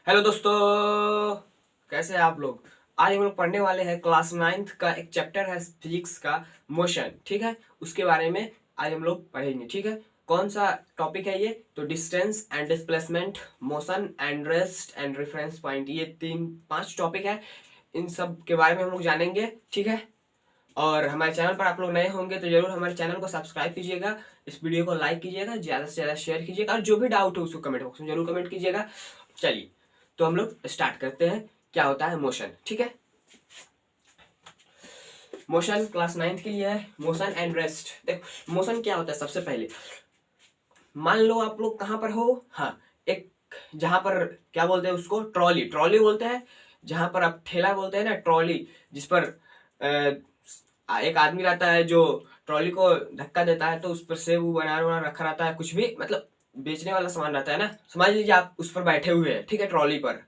Hello दोस्तों, कैसे हैं आप लोग। आज हम लोग पढ़ने वाले हैं क्लास 9th का एक चैप्टर है फिजिक्स का, मोशन। ठीक है, उसके बारे में आज हम लोग पढ़ेंगे। ठीक है, कौन सा टॉपिक है ये? तो distance and displacement, motion and rest and reference point, ये 3-5 टॉपिक है। इन सब के बारे में हम लोग जानेंगे। ठीक है, और हमारे चैनल पर आप लोग नए होंगे तो जरूर हमारे चैनल को सब्सक्राइब कीजिएगा, इस वीडियो को लाइक कीजिएगा, ज़्यादा से ज़्यादा शेयर कीजिएगा, और जो भी डाउट हो उसको कमेंट बॉक्स में जरूर कमेंट कीजिएगा। चलिए, तो हम लोग स्टार्ट करते हैं। क्या होता है मोशन? ठीक है, मोशन क्लास 9th के लिए है। Motion and rest. देखो मोशन क्या होता है। सबसे पहले मान लो आप लोग कहाँ पर हो। हाँ, एक जहाँ पर क्या बोलते हैं उसको, ट्रॉली, ट्रॉली बोलते हैं। जहाँ पर आप ठेला बोलते हैं ना, ट्रॉली, जिस पर एक आदमी रहता है जो ट्रॉली को धक्का देता है, तो उस पर सेब बना बना रखा रहता है, कुछ भी मतलब बेचने वाला सामान रहता है ना। समझ लीजिए आप उस पर बैठे हुए हैं, ठीक है, ट्रॉली पर,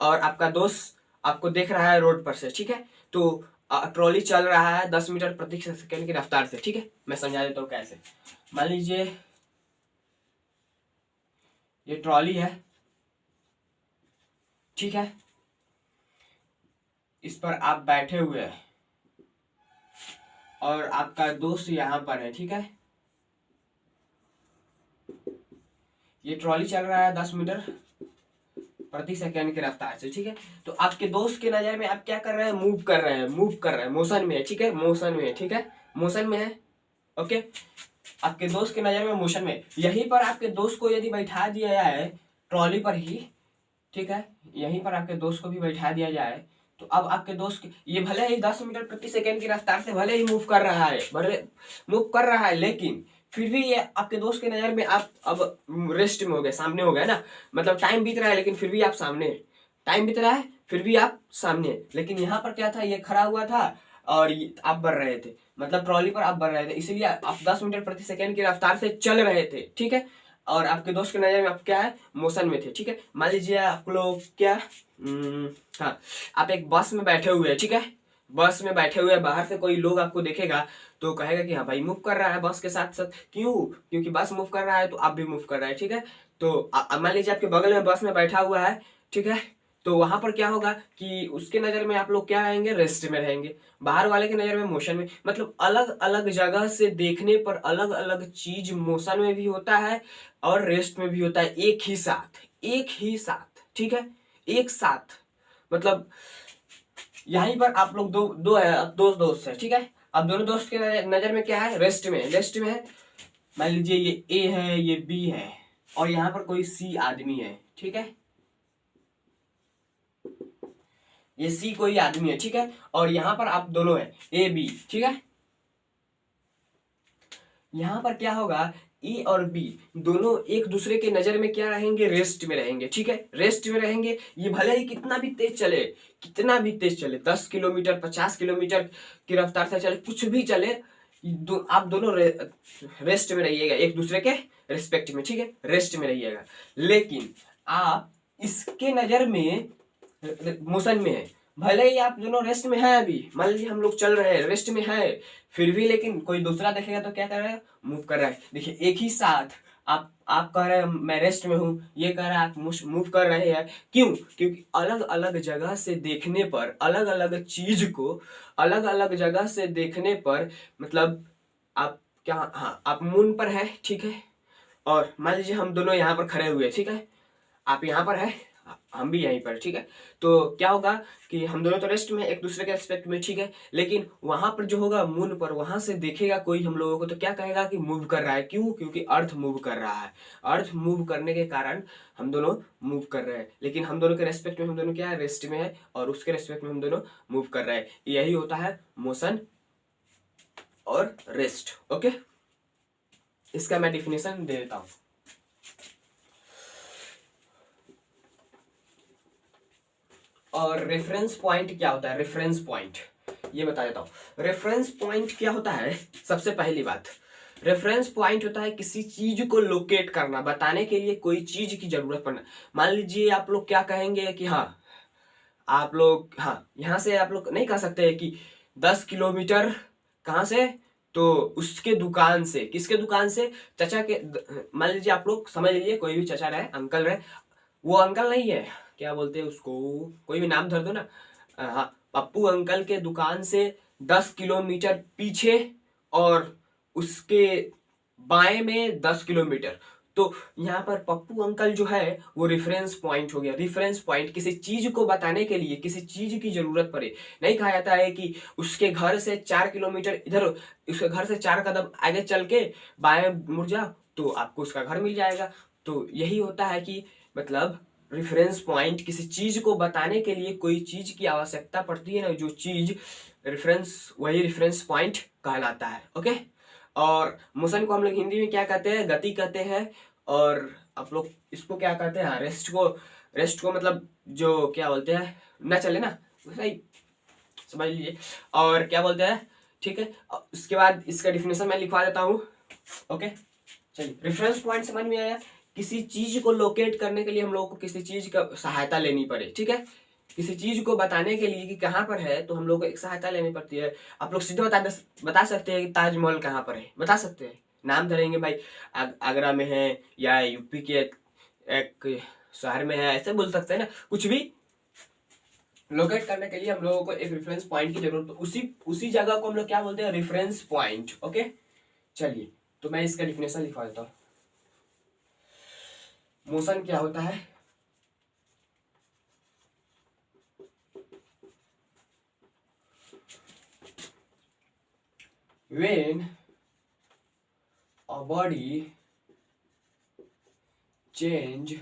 और आपका दोस्त आपको देख रहा है रोड पर से। ठीक है, तो ट्रॉली चल रहा है 10 मीटर प्रति सेकंड की रफ्तार से। ठीक है, मैं समझा देता हूँ कैसे। मान लीजिए ये ट्रॉली है, ठीक है, इस पर आप बैठे हुए हैं और आपका दोस्त यहाँ पर है। ठीक है, ये ट्रॉली चल रहा है 10 मीटर प्रति सेकंड की रफ्तार से। ठीक है, तो आपके दोस्त के नजर में आप क्या कर रहे हैं? मूव कर रहे हैं, मूव कर रहे हैं, मोशन में है। ठीक है, मोशन में है। ठीक है, मोशन में है। ओके, आपके दोस्त के नजर में मोशन में, यहीं पर आपके दोस्त को यदि बैठा दिया जाए ट्रॉली पर ही, ठीक है, यहीं पर आपके दोस्त को भी बैठा दिया जाए, तो अब आपके दोस्त ये भले ही 10 मीटर प्रति सेकंड की रफ्तार से भले ही मूव कर रहा है, भले मूव कर रहा है, लेकिन फिर भी ये आपके दोस्त के नजर में आप अब रेस्ट में हो गए, सामने हो गए ना। मतलब टाइम बीत रहा है लेकिन फिर भी आप सामने हैं। टाइम बीत रहा है फिर भी आप सामने हैं। लेकिन यहाँ पर क्या था, ये खड़ा हुआ था और आप बढ़ रहे थे, मतलब ट्रॉली पर आप बढ़ रहे थे, इसीलिए आप 10 मीटर प्रति सेकंड की रफ्तार से चल रहे थे। ठीक है, और आपके दोस्त के नजर में आप क्या है? मोशन में थे। ठीक है, मान लीजिए आप लोग क्या, हाँ, आप एक बस में बैठे हुए हैं। ठीक है, बस में बैठे हुए हैं, बाहर से कोई लोग आपको देखेगा तो कहेगा कि हाँ भाई मूव कर रहा है बस के साथ साथ। क्यों? क्योंकि बस मूव कर रहा है तो आप भी मूव कर रहे हैं। ठीक है, तो मान लीजिए आपके बगल में बस में बैठा हुआ है, ठीक है, तो वहां पर क्या होगा कि उसके नजर में आप लोग क्या रहेंगे? रेस्ट में रहेंगे। बाहर वाले की नजर में मोशन में। मतलब अलग अलग जगह से देखने पर अलग अलग चीज मोशन में भी होता है और रेस्ट में भी होता है, एक ही साथ, एक ही साथ। ठीक है, एक साथ, मतलब यहीं पर आप लोग दो दो है, अब दो दोस्त है। ठीक है, अब दोनों दोस्त के नजर में क्या है? रेस्ट में, रेस्ट में है। मान लीजिए ये ए है, ये बी है, और यहाँ पर कोई सी आदमी है। ठीक है, ये सी कोई आदमी है। ठीक है, और यहाँ पर आप दोनों है, ए बी। ठीक है, यहाँ पर क्या होगा, ए और बी दोनों एक दूसरे के नजर में क्या रहेंगे? रेस्ट में रहेंगे। ठीक है, रेस्ट में रहेंगे। ये भले ही कितना भी तेज चले, कितना भी तेज चले, 10 किलोमीटर 50 किलोमीटर की रफ्तार से चले, कुछ भी चले, आप दोनों रेस्ट में रहिएगा, एक दूसरे के रिस्पेक्ट में। ठीक है, रेस्ट में रहिएगा। लेकिन आप इसके नजर में मोशन में है, भले ही आप दोनों रेस्ट में है, अभी मान लीजिए हम लोग चल रहे हैं रेस्ट में है, फिर भी लेकिन कोई दूसरा देखेगा तो क्या कर रहा है? मूव कर रहा है। देखिए एक ही साथ आप कह रहे हैं मैं रेस्ट में हूँ, ये कह रहा है आप मूव कर रहे हैं। क्यों? क्योंकि अलग अलग जगह से देखने पर, अलग अलग चीज को अलग अलग जगह से देखने पर, मतलब आप क्या, हाँ, आप मून पर है, ठीक है, और मान लीजिए हम दोनों यहाँ पर खड़े हुए, ठीक है, आप यहाँ पर है, हम भी यहीं पर। ठीक है, तो क्या होगा कि हम दोनों तो रेस्ट में एक दूसरे के एस्पेक्ट में, ठीक है, लेकिन वहां पर जो होगा मून पर, वहां से देखेगा कोई हम लोगों को तो क्या कहेगा कि मूव कर रहा है। क्यों? क्योंकि अर्थ मूव कर रहा है, अर्थ मूव करने के कारण हम दोनों मूव कर रहे हैं। लेकिन हम दोनों के रेस्पेक्ट में हम दोनों क्या है? रेस्ट में है, और उसके रेस्पेक्ट में हम दोनों मूव कर रहे हैं। यही होता है मोशन और रेस्ट। ओके, इसका मैं डिफिनेशन दे देता हूँ। और रेफरेंस पॉइंट क्या होता है? रेफरेंस पॉइंट ये बता देता हूं। रेफरेंस पॉइंट क्या होता है? सबसे पहली बात, रेफरेंस पॉइंट होता है किसी चीज को लोकेट करना, बताने के लिए कोई चीज की जरूरत पड़ना। मान लीजिए आप लोग क्या कहेंगे कि हाँ, आप लोग, हाँ, यहां से आप लोग नहीं कह सकते कि 10 किलोमीटर कहां से, तो उसके दुकान से, किसके दुकान से? चाचा के। मान लीजिए आप लोग समझ लीजिए कोई भी चाचा रहे, अंकल रहे, वो अंकल नहीं है, क्या बोलते हैं उसको, कोई भी नाम धर दो ना। हाँ, पप्पू अंकल के दुकान से 10 किलोमीटर पीछे और उसके बाएं में 10 किलोमीटर। तो यहाँ पर पप्पू अंकल जो है वो रेफरेंस पॉइंट हो गया। रेफरेंस पॉइंट किसी चीज को बताने के लिए, किसी चीज की जरूरत पड़े, नहीं कहा जाता है कि उसके घर से 4 किलोमीटर इधर, उसके घर से 4 कदम आगे चल के बाएं मुड़ जा तो आपको उसका घर मिल जाएगा। तो यही होता है कि मतलब रेफरेंस पॉइंट किसी चीज को बताने के लिए कोई चीज की आवश्यकता पड़ती है ना, जो चीज रेफरेंस, वही रेफरेंस पॉइंट कहलाता है। ओके। और मोशन को हम लोग हिंदी में क्या कहते हैं, गति कहते हैं। और आप लोग इसको क्या कहते हैं, रेस्ट को मतलब जो क्या बोलते हैं, ना चले ना, सही समझ लीजिए। और क्या बोलते हैं, ठीक है। उसके बाद इसका डिफिनेशन मैं लिखवा देता हूँ। ओके चलिए, रेफरेंस पॉइंट समझ में आया। किसी चीज को लोकेट करने के लिए हम लोगों को किसी चीज का सहायता लेनी पड़े, ठीक है। किसी चीज को बताने के लिए कि कहाँ पर है तो हम लोग को एक सहायता लेनी पड़ती है। आप लोग सीधे बता सकते हैं कि ताजमहल कहाँ पर है, बता सकते हैं, नाम धरेंगे भाई, आगरा में है या यूपी के एक शहर में है, ऐसे बोल सकते हैं ना। कुछ भी लोकेट करने के लिए हम लोगों को एक रेफरेंस पॉइंट की जरूरत, उसी जगह को हम लोग क्या बोलते हैं, रेफरेंस पॉइंट। ओके चलिए, तो मैं इसका डिफिनेशन लिखवा देता हूँ। मोशन क्या होता है, when a body change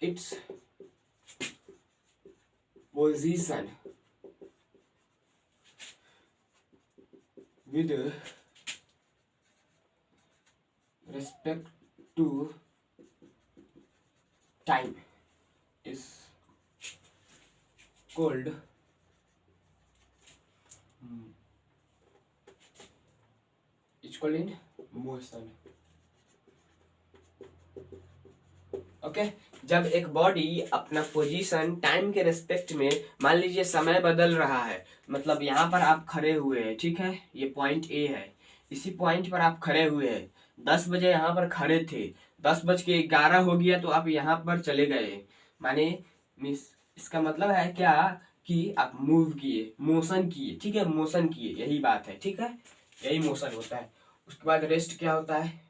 its position with respect to time is called in motion। Okay जब एक बॉडी अपना पोजीशन टाइम के रेस्पेक्ट में, मान लीजिए समय बदल रहा है, मतलब यहाँ पर आप खड़े हुए हैं, ठीक है, ये पॉइंट ए है, इसी पॉइंट पर आप खड़े हुए हैं, 10 बजे यहाँ पर खड़े थे, 10:11 हो गया तो आप यहाँ पर चले गए, माने इसका मतलब है क्या कि आप मूव किए, मोशन किए, ठीक है, मोशन किए, यही बात है, ठीक है, यही मोशन होता है। उसके बाद रेस्ट क्या होता है,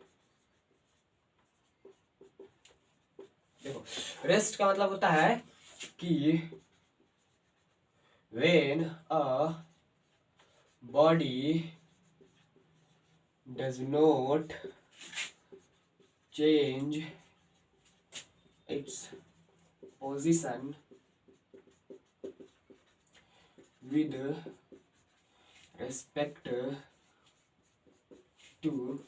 देखो रेस्ट का मतलब होता है कि when a body does not change its position with respect to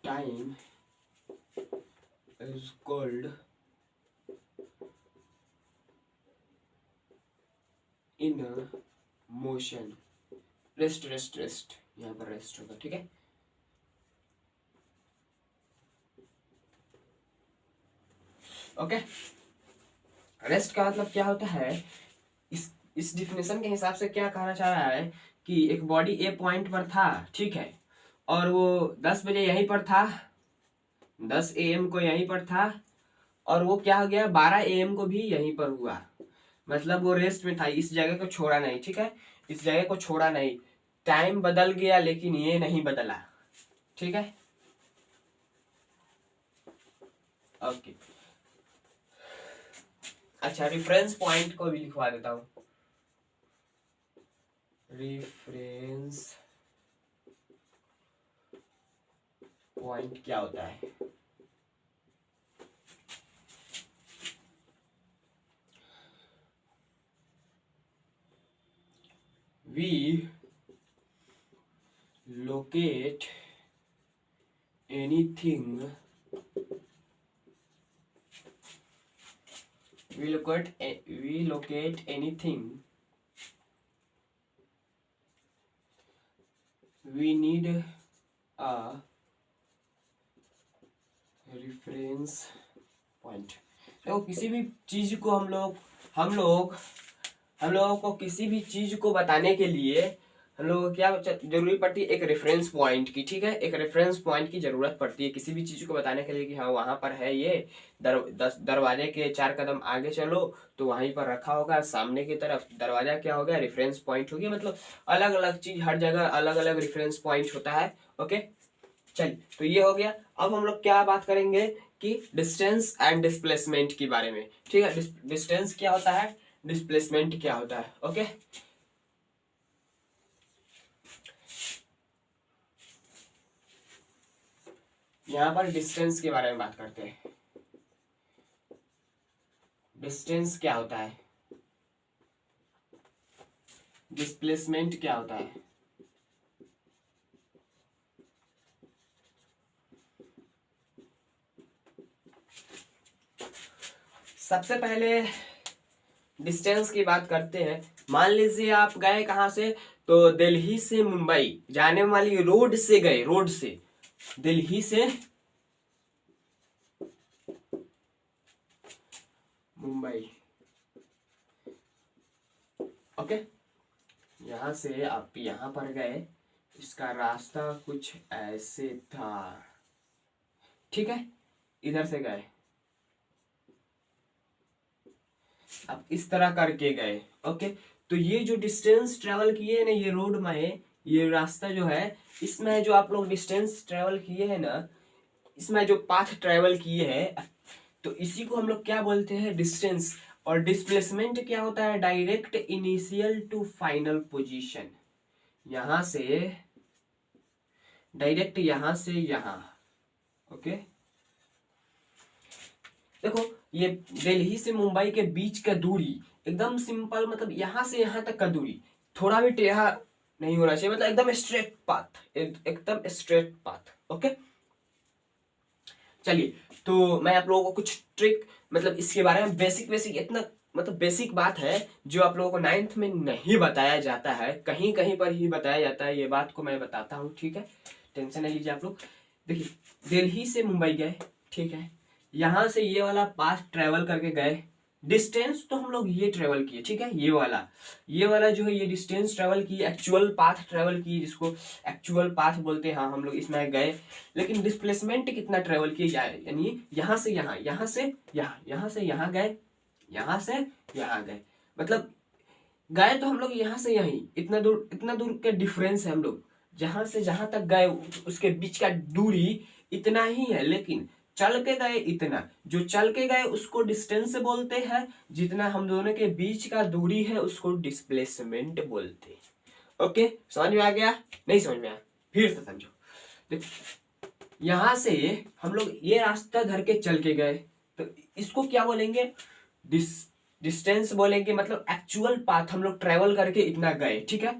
time is called in motion। Rest यहाँ पर रेस्ट होगा, ठीक है। ओके रेस्ट का मतलब क्या होता है, इस डिफिनेशन के हिसाब से क्या कहना चाह रहा है कि एक बॉडी ए पॉइंट पर था, ठीक है, और वो 10 बजे यहीं पर था, 10 AM को यहीं पर था, और वो क्या हो गया 12 AM को भी यहीं पर हुआ, मतलब वो रेस्ट में था, इस जगह को छोड़ा नहीं, ठीक है, इस जगह को छोड़ा नहीं, टाइम बदल गया लेकिन ये नहीं बदला, ठीक है। ओके अच्छा, रेफरेंस पॉइंट को भी लिखवा देता हूँ। रेफरेंस पॉइंट क्या होता है, we locate anything, we locate anything we need a reference point। देखो किसी भी चीज को हम लोगों को किसी भी चीज को बताने के लिए हम लोगों को क्या जरूरी पड़ती है, एक रेफरेंस पॉइंट की, ठीक है, एक रेफरेंस पॉइंट की जरूरत पड़ती है किसी भी चीज को बताने के लिए कि हाँ वहां पर है ये दरवाजे के 4 कदम आगे चलो तो वहीं पर रखा होगा सामने की तरफ, दरवाजा क्या हो गया, रेफरेंस पॉइंट हो गया। मतलब अलग अलग चीज, हर जगह अलग अलग रेफरेंस पॉइंट होता है। ओके चलिए, तो ये हो गया। अब हम लोग क्या बात करेंगे कि डिस्टेंस एंड डिस्प्लेसमेंट के बारे में, ठीक है। डिस्टेंस क्या होता है, डिस्प्लेसमेंट क्या होता है। ओके यहाँ पर डिस्टेंस के बारे में बात करते हैं। डिस्टेंस क्या होता है, डिस्प्लेसमेंट क्या होता है। सबसे पहले डिस्टेंस की बात करते हैं। मान लीजिए आप गए कहां से, तो दिल्ली से मुंबई जाने वाली रोड से गए, रोड से दिल्ली से मुंबई। ओके, यहां से आप यहां पर गए, इसका रास्ता कुछ ऐसे था, ठीक है, इधर से गए, आप इस तरह करके गए। ओके, तो ये जो डिस्टेंस ट्रेवल किए है ना, ये रोड में, ये रास्ता जो है, इसमें जो आप लोग डिस्टेंस ट्रेवल किए हैं ना, इसमें जो पाथ ट्रेवल किए हैं, तो इसी को हम लोग क्या बोलते हैं, डिस्टेंस। और डिस्प्लेसमेंट क्या होता है, direct initial to final position. यहां से डायरेक्ट, यहां से यहां। ओके देखो, ये दिल्ली से मुंबई के बीच का दूरी एकदम सिंपल, मतलब यहां से यहां तक का दूरी थोड़ा भी टेढ़ा नहीं होना चाहिए, मतलब एकदम स्ट्रेट पाथ, एकदम स्ट्रेट पाथ। ओके चलिए, तो मैं आप लोगों को कुछ ट्रिक, मतलब इसके बारे में बेसिक बेसिक, इतना मतलब बेसिक बात है जो आप लोगों को 9th में नहीं बताया जाता है, कहीं कहीं पर ही बताया जाता है, ये बात को मैं बताता हूँ, ठीक है, टेंशन नहीं लीजिए आप लोग। देखिए, दिल्ली से मुंबई गए, ठीक है, यहां से ये वाला पाथ ट्रेवल करके गए, डिस्टेंस तो हम लोग ये ट्रेवल किए, ठीक है, ये वाला जो है, ये डिस्टेंस ट्रेवल की, एक्चुअल पाथ ट्रेवल की, जिसको एक्चुअल पाथ बोलते हैं, हाँ हम लोग इसमें गए। लेकिन डिस्प्लेसमेंट कितना ट्रेवल किए जाए, यानी यहां से यहां, यहां से यहां, यहां से यहां गए, यहां से यहां गए, मतलब गए तो हम लोग यहां से यहीं, इतना दूर के डिफरेंस है, हम लोग जहां से जहां तक गए उसके बीच का दूरी इतना ही है, लेकिन चल के गए इतना, जो चल के गए उसको डिस्टेंस बोलते हैं, जितना हम दोनों के बीच का दूरी है उसको डिस्प्लेसमेंट बोलते हैं। ओके, समझ में आ गया, नहीं समझ में आया फिर से समझो। देखो, यहां से हम लोग ये रास्ता धर के चल के गए, तो इसको क्या बोलेंगे, डिस्टेंस बोलेंगे, मतलब एक्चुअल पाथ हम लोग ट्रेवल करके इतना गए, ठीक है।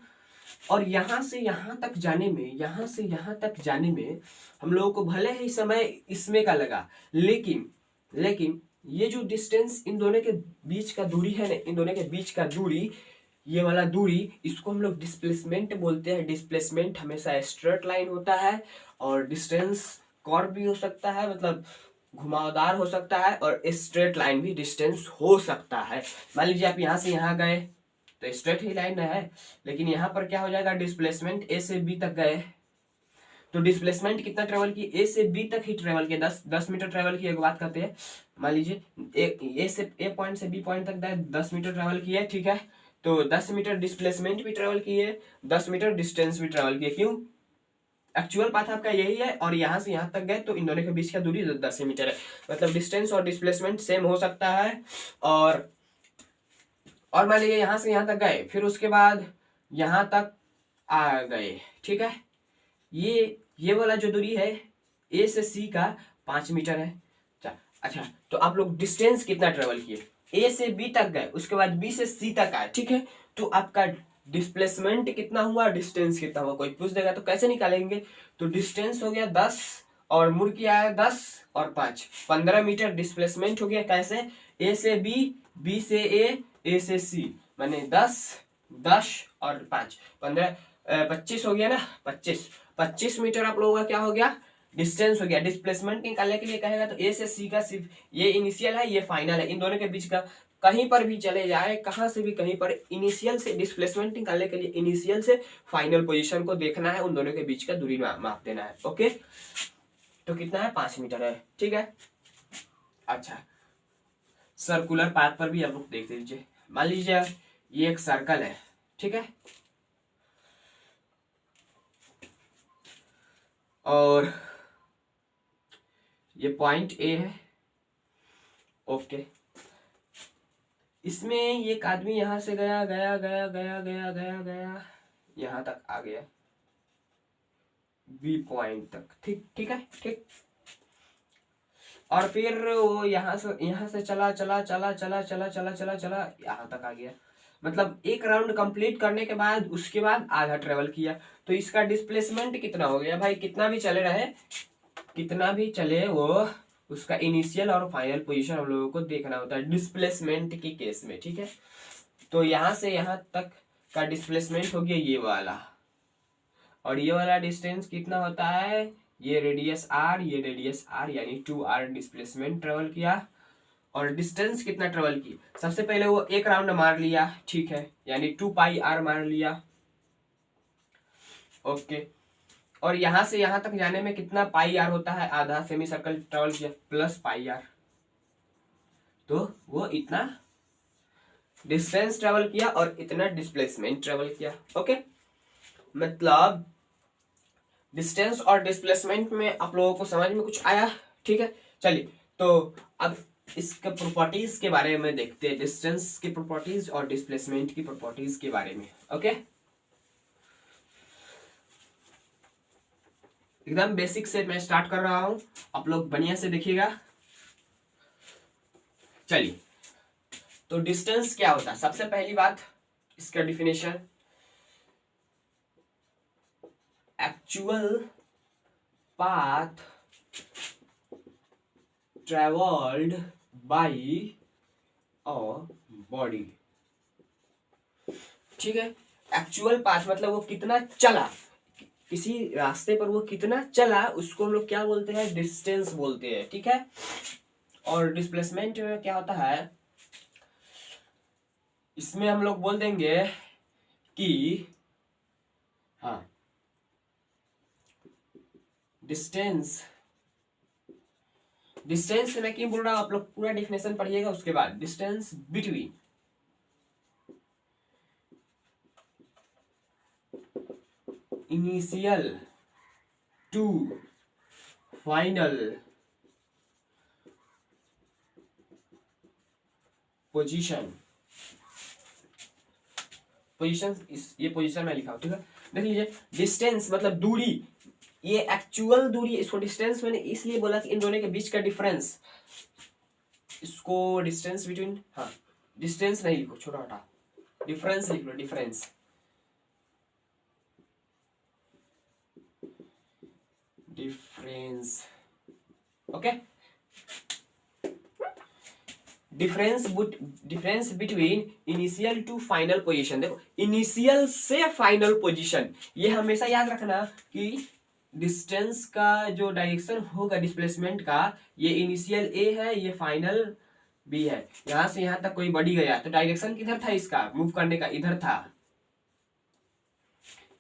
और यहां से यहां तक जाने में, यहां से यहां तक जाने में हम लोगों को भले ही समय इसमें का लगा, लेकिन ये जो डिस्टेंस इन दोनों के बीच का दूरी है ना, इन दोनों के बीच का दूरी, ये वाला दूरी, इसको हम लोग डिस्प्लेसमेंट बोलते हैं। डिस्प्लेसमेंट हमेशा स्ट्रेट लाइन होता है, और डिस्टेंस कर्व भी हो सकता है, मतलब घुमावदार हो सकता है, और स्ट्रेट लाइन भी डिस्टेंस हो सकता है। मान लीजिए आप यहाँ से यहाँ गए तो स्ट्रेट ही लाइन है, लेकिन यहाँ पर क्या हो जाएगा, डिस्प्लेसमेंट ए से बी तक गए, तो डिस्प्लेसमेंट कितना ट्रेवल की, ए से बी तक ही ट्रेवल किया, 10 मीटर ट्रेवल की, एक बात करते हैं, मान लीजिए ए पॉइंट से बी पॉइंट तक 10 मीटर ट्रेवल किए, ठीक है, तो 10 मीटर डिस्प्लेसमेंट भी ट्रेवल किए, 10 मीटर डिस्टेंस भी ट्रेवल किए, क्यों, एक्चुअल पाथ आपका यही है, और यहां से यहां तक गए तो इन दोनों के बीच का दूरी 10 मीटर है, मतलब डिस्टेंस और डिस्प्लेसमेंट सेम हो सकता है। और मान लीजिए यहां से यहां तक गए, फिर उसके बाद यहां तक आ गए, ठीक है, ये वाला जो दूरी है ए से सी का 5 मीटर है। अच्छा, तो आप लोग डिस्टेंस कितना ट्रेवल किए, ए से बी तक गए, उसके बाद बी से सी तक आए, ठीक है, तो आपका डिस्प्लेसमेंट कितना हुआ, डिस्टेंस कितना हुआ, कोई पूछ देगा तो कैसे निकालेंगे, तो डिस्टेंस हो गया 10, और मुड़ के आया 10 और 5, 15 मीटर डिस्प्लेसमेंट हो गया। कैसे, ए से बी, बी से ए से सी, माने 10 10 और 5 15, 25 हो गया ना, 25 मीटर आप लोगों का क्या हो गया, डिस्टेंस हो गया। डिस्प्लेसमेंट निकालने के लिए कहेगा तो ए से सी का सिर्फ ये इनिशियल है, ये फाइनल है, इन दोनों के बीच का कहीं पर भी चले जाए, कहां से भी कहीं पर इनिशियल से डिस्प्लेसमेंट निकालने के लिए इनिशियल से फाइनल पोजीशन को देखना है, उन दोनों के बीच का दूरी माप देना है। ओके, तो कितना है 5 मीटर है, ठीक है। अच्छा, सर्कुलर पाथ पर भी आप लोग देख लीजिए। मान लीजिए ये एक सर्कल है, ठीक है, और ये पॉइंट ए है। ओके, इसमें एक आदमी यहां से गया गया गया गया गया गया गया यहां तक आ गया, बी पॉइंट तक, ठीक, ठीक है, ठीक। और फिर वो यहां से चला चला चला चला चला चला चला चला यहां तक आ गया। मतलब एक राउंड कंप्लीट करने के बाद उसके बाद आधा ट्रेवल किया, तो इसका डिस्प्लेसमेंट कितना हो गया भाई? कितना भी चले रहे, कितना भी चले, वो उसका इनिशियल और फाइनल पोजीशन हम लोगों को देखना होता है डिस्प्लेसमेंट के केस में, ठीक है। तो यहां से यहां तक का डिस्प्लेसमेंट हो गया ये वाला, और ये वाला डिस्टेंस कितना होता है? ये रेडियस आर, ये रेडियस आर, यानी 2r डिस्प्लेसमेंट ट्रेवल किया। और डिस्टेंस कितना ट्रेवल की? सबसे पहले वो एक राउंड मार लिया, ठीक है, यानी 2πr मार लिया। ओके, और यहां से यहां तक जाने में कितना πr होता है? आधा सेमी सर्कल ट्रेवल किया प्लस πr, तो वो इतना डिस्टेंस ट्रेवल किया और इतना डिस्प्लेसमेंट ट्रेवल किया। ओके, मतलब डिस्टेंस और डिस्प्लेसमेंट में आप लोगों को समझ में कुछ आया? ठीक है, चलिए तो अब इसके प्रॉपर्टीज के बारे में देखते हैं, डिस्टेंस की प्रॉपर्टीज और डिस्प्लेसमेंट की प्रॉपर्टीज के बारे में। ओके, एकदम बेसिक से मैं स्टार्ट कर रहा हूं, आप लोग बढ़िया से देखिएगा। चलिए, तो डिस्टेंस क्या होता है? सबसे पहली बात इसका definition, actual path travelled by a body, ठीक है। एक्चुअल पाथ मतलब वो कितना चला, किसी रास्ते पर वो कितना चला, उसको हम लोग क्या बोलते हैं? डिस्टेंस बोलते हैं, ठीक है। और डिस्प्लेसमेंट में क्या होता है? इसमें हम लोग बोल देंगे कि हाँ, डिस्टेंस, डिस्टेंस मैं क्यों बोल रहा हूं, आप लोग पूरा डिफिनेशन पढ़िएगा उसके बाद। Distance between initial to final position, position ये पोजीशन में लिखा हूं, ठीक है। देख लीजिए, डिस्टेंस मतलब दूरी, ये एक्चुअल दूरी, इसको डिस्टेंस मैंने इसलिए बोला कि इन दोनों के बीच का डिफरेंस, इसको डिस्टेंस बिटवीन, हाँ डिस्टेंस नहीं लिखो, छोटा छोटा डिफरेंस लिख लो, difference, difference. Okay, difference between initial to final position. देखो, इनिशियल से फाइनल पोजीशन, ये हमेशा याद रखना कि डिस्टेंस का जो डायरेक्शन होगा डिस्प्लेसमेंट का, ये इनिशियल ए है, ये फाइनल बी है। यहां से यहां तक कोई बॉडी गया तो डायरेक्शन किधर था इसका मूव करने का? इधर था,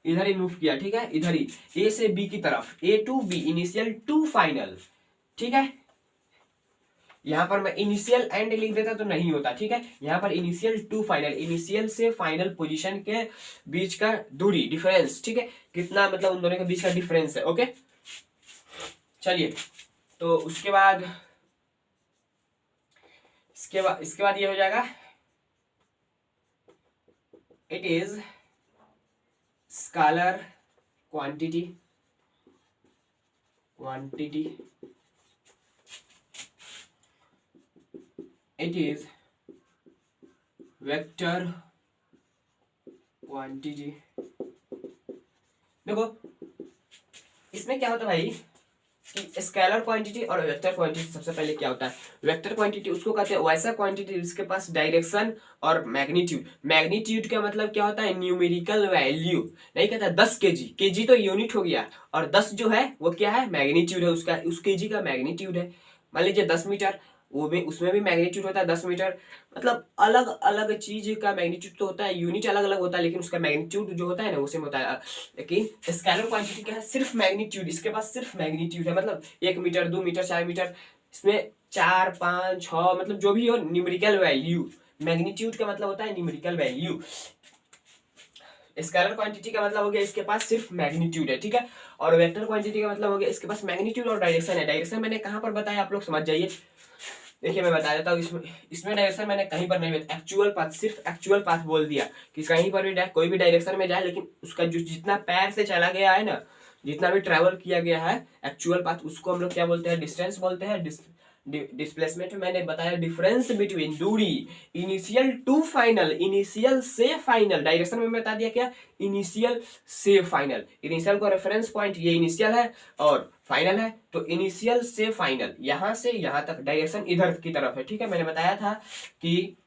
इधर ही मूव किया, ठीक है, इधर ही, ए से बी की तरफ, A to B, initial to final, ठीक है। यहां पर मैं इनिशियल एंड लिख देता तो नहीं होता, ठीक है। यहां पर इनिशियल टू फाइनल, इनिशियल से फाइनल पोजीशन के बीच का दूरी, डिफरेंस, ठीक है, कितना मतलब उन दोनों के बीच का डिफरेंस है। ओके, चलिए, तो उसके बाद इसके बाद ये हो जाएगा, it is scalar quantity, it is vector quantity. देखो, इसमें क्या होता है भाई कि स्केलर क्वांटिटी और वेक्टर क्वांटिटी, सबसे पहले क्या होता है? वेक्टर क्वांटिटी उसको कहते हैं वैसा क्वांटिटी जिसके पास डायरेक्शन और मैग्नीट्यूड, मैग्नीट्यूड का मतलब क्या होता है? न्यूमेरिकल वैल्यू, नहीं कहता 10 kg, केजी तो यूनिट हो गया, और 10 जो है वो क्या है? मैग्नीट्यूड है उसका, उस केजी का मैग्नीट्यूड है। मान लीजिए 10 मीटर, वो भी, उसमें भी मैग्नीट्यूड होता है 10 मीटर। मतलब अलग अलग चीज का मैग्नीट्यूड तो होता है, यूनिट अलग अलग होता है, लेकिन उसका मैग्नीट्यूड जो होता है ना वो सेम होता है। लेकिन स्केलर क्वांटिटी क्या है, सिर्फ मैग्नीट्यूड, इसके पास सिर्फ मैग्नीट्यूड है। मतलब 1 मीटर, 2 मीटर, 4 मीटर, इसमें 4, 5, 6 मतलब जो भी हो न्यूमेरिकल वैल्यू। मैग्नीट्यूड का मतलब होता है न्यूमेरिकल वैल्यू। स्केलर क्वांटिटी का मतलब हो गया इसके पास सिर्फ मैग्नीट्यूड है, ठीक है। और वेक्टर क्वांटिटी का मतलब हो गया इसके पास मैग्नीट्यूड और डायरेक्शन है। डायरेक्शन मैंने कहां पर बताया, आप लोग समझ जाइए। देखिए मैं बता देता हूँ, इसमें डायरेक्शन मैंने कहीं पर नहीं बताया, एक्चुअल पाथ, सिर्फ एक्चुअल पाथ बोल दिया कि कहीं पर भी जाए, कोई भी डायरेक्शन में जाए, लेकिन उसका जो जितना पैर से चला गया है ना, जितना भी ट्रेवल किया गया है एक्चुअल पाथ, उसको हम लोग क्या बोलते हैं, डिस्टेंस बोलते हैं। डिस्प्लेसमेंट में मैंने बताया डिफरेंस बिटवीन दूरी इनिशियल टू फाइनल, इनिशियल से फाइनल। डायरेक्शन में बता दिया क्या, इनिशियल से फाइनल। इनिशियल को रेफरेंस पॉइंट ये इनिशियल है और फाइनल है, तो इनिशियल से फाइनल यहां से यहां तक डायरेक्शन इधर की तरफ है, ठीक है। मैंने बताया था कि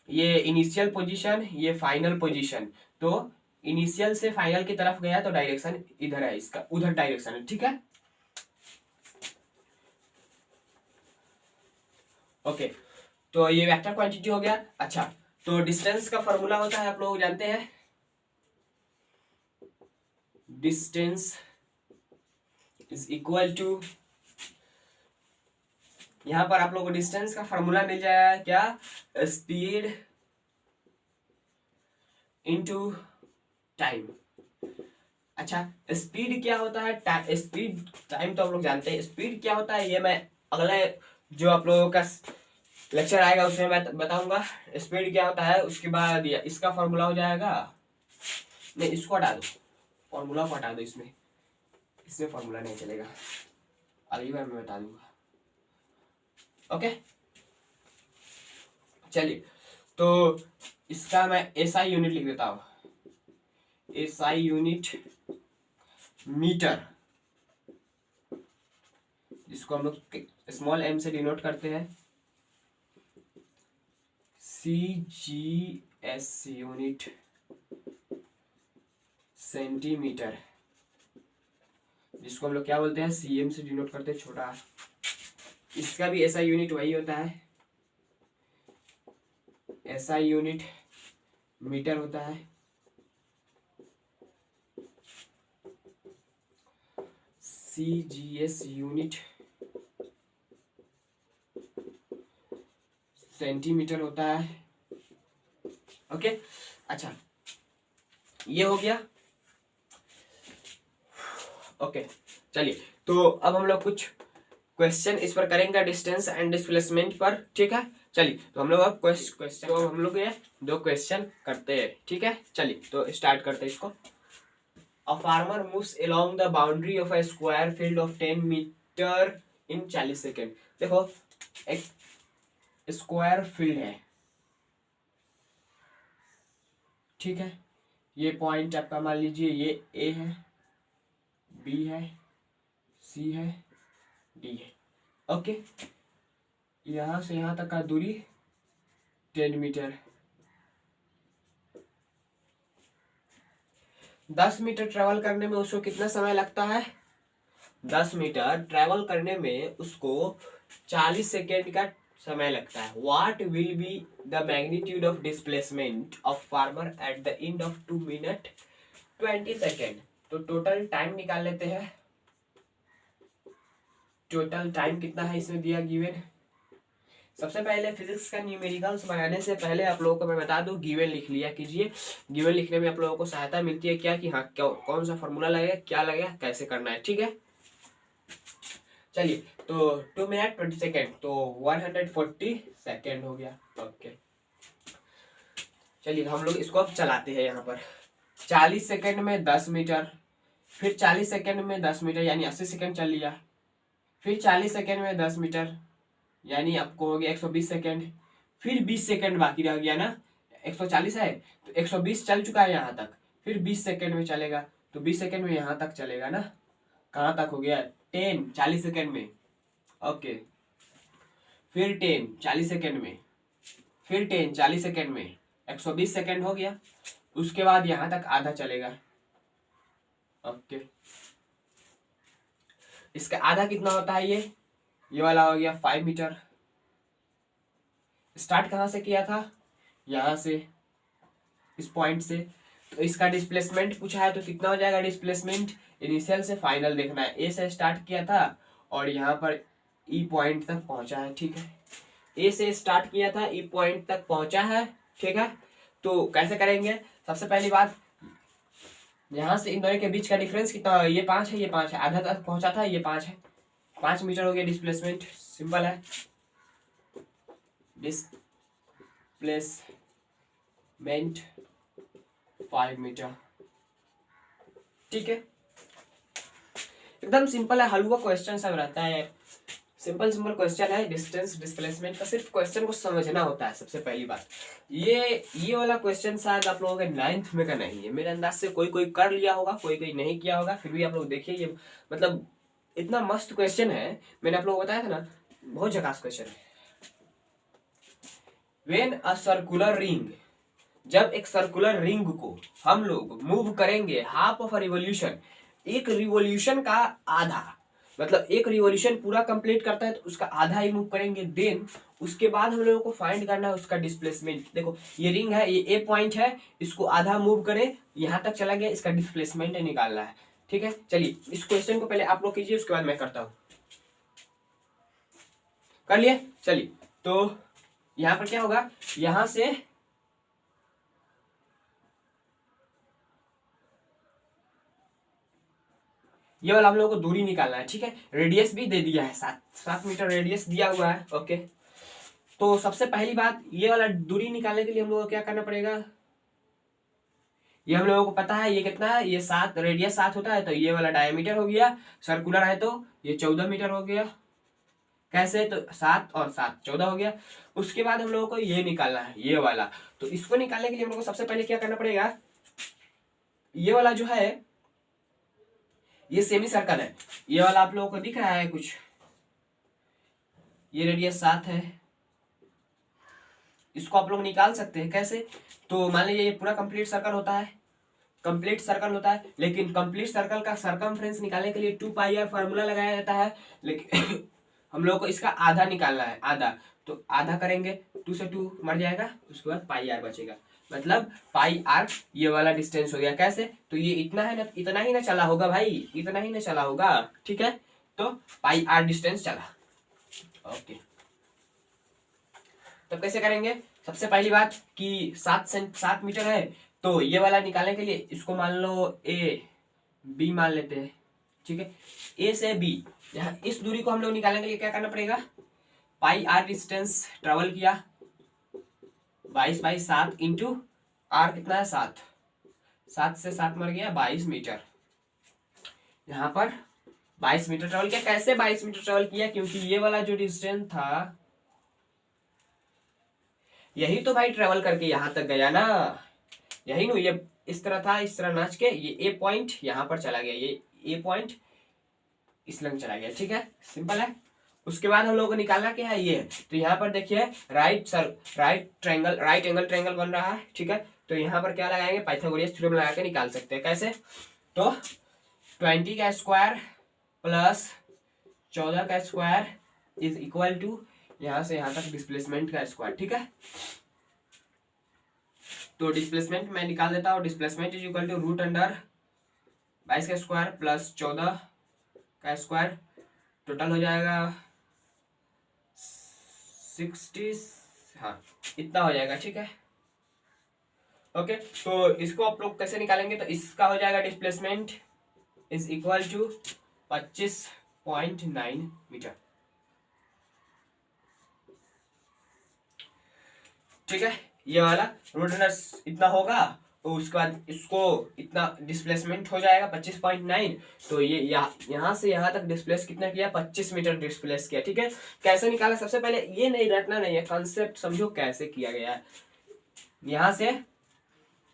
ये इनिशियल पोजीशन, ये फाइनल पोजीशन, तो इनिशियल से फाइनल की तरफ गया तो डायरेक्शन इधर है, इसका उधर डायरेक्शन है, ठीक है। ओके, तो ये वेक्टर क्वांटिटी हो गया। अच्छा, तो डिस्टेंस का फॉर्मूला होता है, आप लोग जानते हैं, डिस्टेंस इज इक्वल टू, यहां पर आप लोगों को डिस्टेंस का फॉर्मूला मिल जाएगा क्या, स्पीड इनटू टाइम। अच्छा, स्पीड क्या होता है, स्पीड, टाइम तो हम लोग जानते हैं। स्पीड क्या होता है ये मैं अगले जो आप लोगों का लेक्चर आएगा उसमें मैं बताऊंगा स्पीड क्या होता है। उसके बाद इसका फॉर्मूला हो जाएगा, नहीं इसको हटा दो, फॉर्मूला को हटा दो, इसमें फॉर्मूला नहीं चलेगा, अगली बार मैं बता दूंगा। ओके, चलिए, तो इसका मैं एसआई यूनिट लिख देता हूं, एसआई यूनिट मीटर, जिसको हम लोग स्मॉल एम से डिनोट करते हैं, CGS यूनिट सेंटीमीटर, जिसको हम लोग क्या बोलते हैं, CM से डिनोट करते हैं, छोटा। इसका भी ऐसा यूनिट वही होता है, ऐसा यूनिट मीटर होता है। CGS यूनिट सेंटीमीटर होता है। ओके, अच्छा ये हो गया। ओके, चलिए, तो अब हम लोग कुछ क्वेश्चन इस पर करेंगे डिस्टेंस एंड डिस्प्लेसमेंट पर, ठीक है। चलिए, तो हम लोग अब क्वेश्चन, तो हम लोग ये 2 क्वेश्चन करते हैं, ठीक है। चलिए, तो स्टार्ट करते हैं इसको। A farmer moves along the boundary of a square field of 10 metre in 40 second. देखो, एक स्क्वायर फील्ड है, ठीक है। ये पॉइंट आपका मान लीजिए ये ए है, बी है, सी है, डी है। ओके, यहां से यहां तक का दूरी 10 मीटर। 10 मीटर ट्रेवल करने में उसको कितना समय लगता है, 10 मीटर ट्रेवल करने में उसको 40 सेकेंड का समय लगता है। What will be the magnitude of displacement of farmer at the end of 2 minute 20 second. तो टोटल टाइम निकाल लेते हैं, टोटल टाइम कितना है इसमें दिया गिवन। सबसे पहले फिजिक्स का न्यूमेरिकल्स बनाने से पहले आप लोगों को मैं बता दूं, गिवन लिख लिया कीजिए। गिवन लिखने में आप लोगों को सहायता मिलती है क्या, कि हाँ कौन सा फॉर्मूला लगेगा, क्या लगेगा, कैसे करना है, ठीक है। चलिए, तो 2 मिनट 20 सेकेंड, तो 140 सेकेंड हो गया। ओके, चलिए हम लोग इसको अब चलाते हैं। यहाँ पर 40 सेकेंड में 10 मीटर, फिर 40 सेकेंड में 10 मीटर यानी 80 सेकेंड चल लिया, फिर 40 सेकेंड में 10 मीटर यानी आपको हो गया 120 सेकेंड, फिर 20 सेकेंड बाकी रह गया ना, 140 है तो 120 चल चुका है यहाँ तक, फिर 20 सेकेंड में चलेगा, तो 20 सेकेंड में यहाँ तक चलेगा ना, कहाँ तक हो गया 10 40 सेकेंड में। ओके, फिर 10 40 सेकेंड में, फिर 10 40 सेकेंड में, 120 सेकेंड हो गया। उसके बाद यहाँ तक आधा चलेगा। ओके, इसका आधा कितना होता है, ये वाला हो गया 5 मीटर, स्टार्ट कहाँ से किया था, यहाँ से, इस पॉइंट से। तो इसका डिस्प्लेसमेंट पूछा है तो कितना हो जाएगा डिस्प्लेसमेंट, इनिशियल से फाइनल देखना है। ए से स्टार्ट किया था और यहाँ पर ई पॉइंट तक पहुंचा है, ठीक है। ए से स्टार्ट किया था, ई पॉइंट तक पहुंचा है, ठीक है। तो कैसे करेंगे, सबसे पहली बात, यहाँ से इन दोनों के बीच का डिफरेंस कितना, ये 5 है, ये 5 है, आधा तक पहुंचा था, ये 5 है, 5 मीटर हो गया डिस्प्लेसमेंट। सिंपल है, डिस्प्लेसमेंट 5 मीटर, ठीक है। एकदम सिंपल है, हलवा क्वेश्चन सब रहता है, सिंपल क्वेश्चन है। डिस्टेंस डिस्प्लेसमेंट का सिर्फ क्वेश्चन को समझना होता है सबसे पहली बात। ये वाला क्वेश्चन शायद आप लोगों के 9th में का नहीं है, मेरे अंदाज से कोई कोई कर लिया होगा, कोई कोई नहीं किया होगा, फिर भी आप लोग देखिए, ये मतलब इतना मस्त क्वेश्चन है, मैंने आप लोगों को बताया था ना, बहुत झकास क्वेश्चन है। व्हेन अ सर्कुलर रिंग, जब एक सर्कुलर रिंग को हम लोग मूव करेंगे हाफ ऑफ अ रिवोल्यूशन, एक रिवोल्यूशन का आधा, मतलब एक रिवोल्यूशन पूरा कंप्लीट करता है तो उसका आधा ही मूव करेंगे, देन उसके बाद हम लोगों को फाइंड करना है उसका डिस्प्लेसमेंट। देखो ये रिंग है, ये ए पॉइंट है, इसको आधा मूव करे, यहां तक चला गया, इसका डिस्प्लेसमेंट निकालना है, ठीक है। चलिए इस क्वेश्चन को पहले आप लोग कीजिए, उसके बाद मैं करता हूं। कर लिए, चलिए। तो यहां पर क्या होगा, यहां से ये वाला हम लोगों को दूरी निकालना है, ठीक है। रेडियस भी दे दिया है, 7 मीटर रेडियस दिया हुआ है, ओके। तो सबसे पहली बात, ये वाला दूरी निकालने के लिए हम लोगों को क्या करना पड़ेगा, ये हम लोगों को पता है ये कितना है, ये 7, रेडियस 7 होता है, तो ये वाला डायमीटर हो गया, सर्कुलर है तो ये 14 मीटर हो गया। कैसे, तो 7 और 7 14 हो गया। उसके बाद हम लोगों को ये निकालना है, ये वाला। तो इसको निकालने के लिए हम लोग को सबसे पहले क्या करना पड़ेगा, ये वाला जो है ये सेमी सर्कल है, ये वाला आप लोगों को दिख रहा है कुछ, ये रेडियस 7 है, इसको आप लोग निकाल सकते हैं। कैसे, तो मान लीजिए ये पूरा कंप्लीट सर्कल होता है, कंप्लीट सर्कल होता है, लेकिन कंप्लीट सर्कल का सर्कमफ्रेंस निकालने के लिए 2πr फार्मूला लगाया जाता है, लेकिन हम लोगों को इसका आधा निकालना है, आधा। तो आधा करेंगे, 2 से 2 मर जाएगा, उसके बाद πr बचेगा, मतलब πr ये वाला डिस्टेंस हो गया। कैसे, तो ये इतना है ना, इतना ही ना चला होगा भाई, इतना ही ना चला होगा, ठीक है। तो πr डिस्टेंस चला, ओके। तो कैसे करेंगे, सबसे पहली बात कि 7 मीटर है, तो ये वाला निकालने के लिए इसको मान लो ए बी मान लेते हैं, ठीक है। ए से बी, यहाँ इस दूरी को हम लोग निकालने के लिए क्या करना पड़ेगा, πr डिस्टेंस ट्रेवल किया, 22/7 इंटू आर कितना है 7, 7 से 7 मर गया, 22 मीटर। यहाँ पर 22 मीटर ट्रेवल किया। कैसे 22 मीटर ट्रेवल किया, क्योंकि ये वाला जो डिस्टेंस था यही तो भाई ट्रेवल करके यहाँ तक गया ना, यही नो, ये इस तरह था, इस तरह नाच के ये ए पॉइंट यहाँ पर चला गया, ये ए पॉइंट इस लंग चला गया, ठीक है। सिंपल है। उसके बाद हम लोगों को निकालना क्या है, ये। तो यहाँ पर देखिए राइट एंगल ट्रायंगल बन रहा है, ठीक है। तो यहाँ पर क्या लगाएंगे, पाइथागोरस थ्योरम लगा के निकाल सकते हैं। कैसे, तो 20 का स्क्वायर प्लस 14 का स्क्वायर इज इक्वल टू यहाँ से यहाँ तक डिस्प्लेसमेंट का स्क्वायर, ठीक है। तो डिस्प्लेसमेंट मैं निकाल देता हूँ, displacement is equal to root under 22 का स्क्वायर प्लस 14 का स्क्वायर, टोटल हो जाएगा 60, हाँ इतना हो जाएगा, ठीक है। ओके, तो इसको आप लोग कैसे निकालेंगे, तो इसका हो जाएगा displacement is equal to 25.9 metre, ठीक है। ये वाला रूट अंडर इतना होगा, तो उसके बाद इसको इतना डिस्प्लेसमेंट हो जाएगा 25.9। तो ये यहाँ से यहाँ तक डिस्प्लेस कितना किया, 25 मीटर डिस्प्लेस किया, ठीक है। कैसे निकाला, सबसे पहले ये नहीं रटना नहीं है, कॉन्सेप्ट समझो कैसे किया गया है। यहाँ से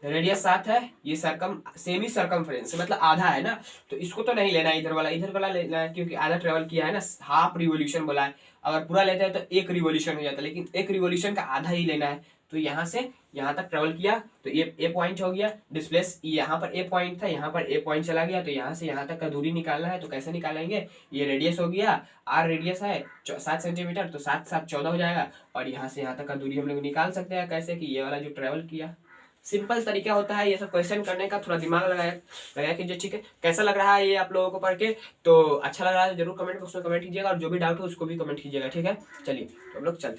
रेडियस 7 है, ये सेमी सर्कमफ्रेंस मतलब आधा है ना, तो इसको तो नहीं लेना है, इधर वाला लेना है, क्योंकि आधा ट्रेवल किया है ना, हाफ रिवोल्यूशन बोला है। अगर पूरा लेते हैं तो एक रिवोल्यूशन हो जाता है, लेकिन एक रिवोल्यूशन का आधा ही लेना है, तो यहाँ से यहाँ तक ट्रेवल किया तो ए पॉइंट हो गया। डिस्प्लेस यहाँ पर ए पॉइंट था, यहाँ पर ए पॉइंट चला गया, तो यहाँ से यहाँ तक का दूरी निकालना है। तो कैसे निकालेंगे, ये रेडियस हो गया, आर रेडियस है 7 सेंटीमीटर, तो 7 7 14 हो जाएगा। और यहाँ से यहाँ तक का दूरी हम लोग निकाल सकते हैं कैसे, कि ये वाला जो ट्रेवल किया। सिंपल तरीका होता है ये सब क्वेश्चन करने का, थोड़ा दिमाग लगाया कीजिए, ठीक है। कैसा लग रहा है ये आप लोगों को पढ़ के, तो अच्छा लग रहा है जरूर कमेंट बॉक्स में कमेंट कीजिएगा, और जो भी डाउट हो उसको भी कमेंट कीजिएगा, ठीक है। चलिए तो हम लोग चलते हैं।